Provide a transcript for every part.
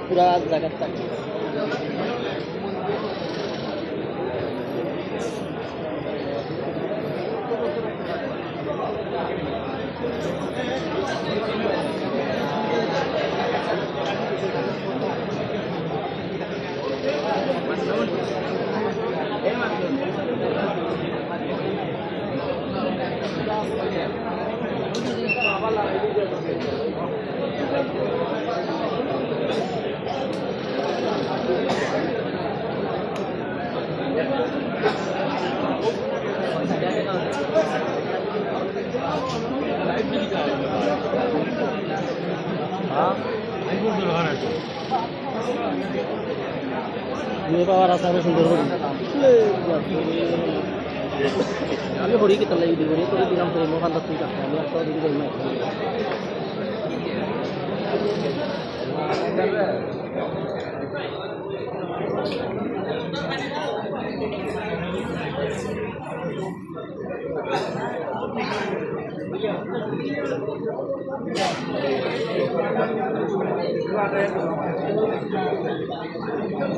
পুরা জায়গার থাকে পাওয়ার আছে আরো সুন্দর আমি হরি কি তাহলে দিব করে দিলাম তো মোবাইল ঠিক আছে আমি একটা দিদি যাই না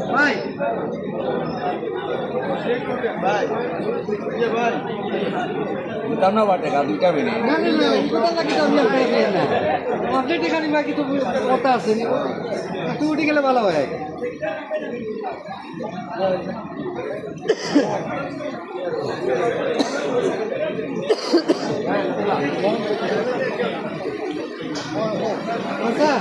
ভাই ভাই ये भाई उतना बाटे का दुटा में नहीं ना ना ना इनको तो लगी तो हम यहाँ पे ना अपने ठिकाने बाकी तो होता है नहीं तू उठी के लिए वाला है अच्छा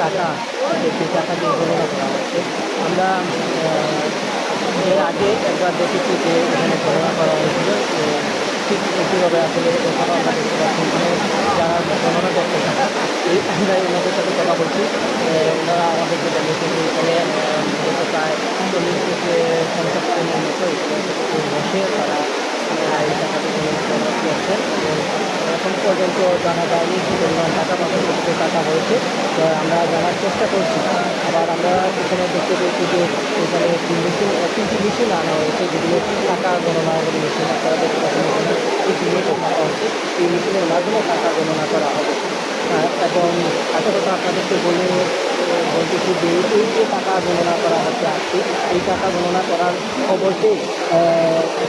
টাকা সেই টাকা দিয়ে গণনা করা হচ্ছে আমরা এর আগে একবার দেখেছি যে এখানে গণনা করা হয়েছিল ঠিক কীভাবে আসলে আমরা দেখতে পাচ্ছি যারা গণনা করতে থাকে এই আমরা ওনাদের সাথে কথা বলছি ওনারা আমাদেরকে জানিয়েছে যে এখানে প্রায় 40 থেকে 50 জনের মতো বসে তারা এই টাকাটি গণনা করছেন এবং এখন পর্যন্ত জানা যায়নি যে পরিমাণ টাকা পাবেন কত টাকা হয়েছে আমরা জানার চেষ্টা করছি আবার আমরা এখানে দেখতে পেয়েছি যে এখানে তিনটি মেশিন আনা হয়েছে যেগুলো টাকা গণনা মেশিন আপনারা দেখতে পাচ্ছেন এখানে এই জিনিস রাখা হচ্ছে এই মেশিনের মাধ্যমে টাকা গণনা করা হবে এবং একটা কথা আপনাদেরকে বলতেছি যে এই যে টাকা গণনা করা হচ্ছে আজকে এই টাকা গণনা করার খবরকে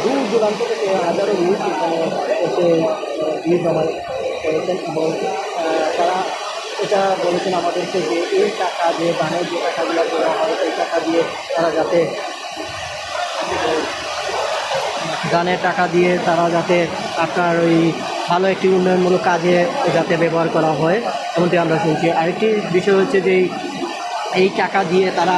দূর দূরান্ত থেকে হাজারো লোক এখানে এসে ভিড় জমা করেছেন এবং তারা এটা বলেছেন আমাদেরকে যে এই টাকা যে দানের যে টাকাগুলো দেওয়া হয় সেই টাকা দিয়ে তারা যাতে দানের টাকা দিয়ে তারা যাতে আপনার ওই ভালো একটি উন্নয়নমূলক কাজে যাতে ব্যবহার করা হয় এমনটি আমরা শুনছি আরেকটি বিষয় হচ্ছে যে এই টাকা দিয়ে তারা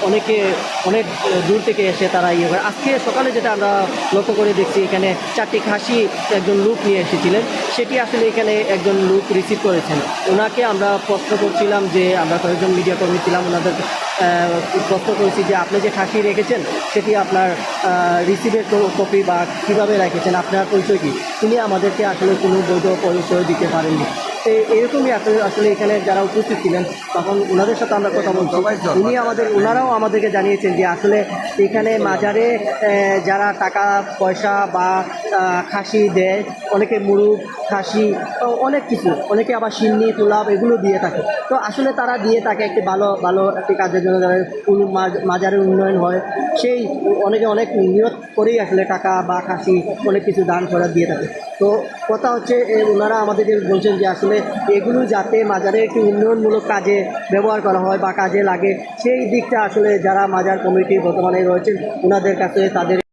অনেক দূর থেকে এসে তারা ইয়ে করে আজকে সকালে যেটা আমরা লক্ষ্য করে দেখছি এখানে 4টি খাসি একজন লোক নিয়ে এসেছিলেন সেটি আসলে এখানে একজন লোক রিসিভ করেছেন ওনাকে আমরা প্রশ্ন করছিলাম যে আমরা কয়েকজন মিডিয়া কর্মী ছিলাম ওনাদের প্রশ্ন করেছি যে আপনি যে খাসি রেখেছেন সেটি আপনার রিসিভের কপি বা কীভাবে রেখেছেন আপনার পরিচয় কী তিনি আমাদেরকে আসলে কোনো বৈধ পরিচয় দিতে পারেননি এরকমই আসলে এখানে যারা উপস্থিত ছিলেন তখন ওনাদের সাথে আমরা কথা বলছি ওনারাও আমাদেরকে জানিয়েছেন যে আসলে এখানে মাজারে যারা টাকা পয়সা বা খাসি দেয় অনেকে মুরগ খাসি অনেক কিছু অনেকে আবার সিন্নি পোলাপ এগুলো দিয়ে থাকে তো আসলে তারা দিয়ে থাকে একটি ভালো একটি কাজের জন্য যারা কোনো মাজারের উন্নয়ন হয় সেই অনেকে অনেক নিয়ত করেই আসলে টাকা বা খাসি অনেক কিছু দান করে দিয়ে থাকে তো কথা হচ্ছে ওনারা আমাদেরকে বলছেন যে আসলে এগুলো যাতে মাজারে একটি উন্নয়নমূলক কাজে ব্যবহার করা হয় বা কাজে লাগে, সেই দিকটা আসলে যারা মাজার কমিটি বর্তমানে রয়েছেন ওনাদের কাছে তাদের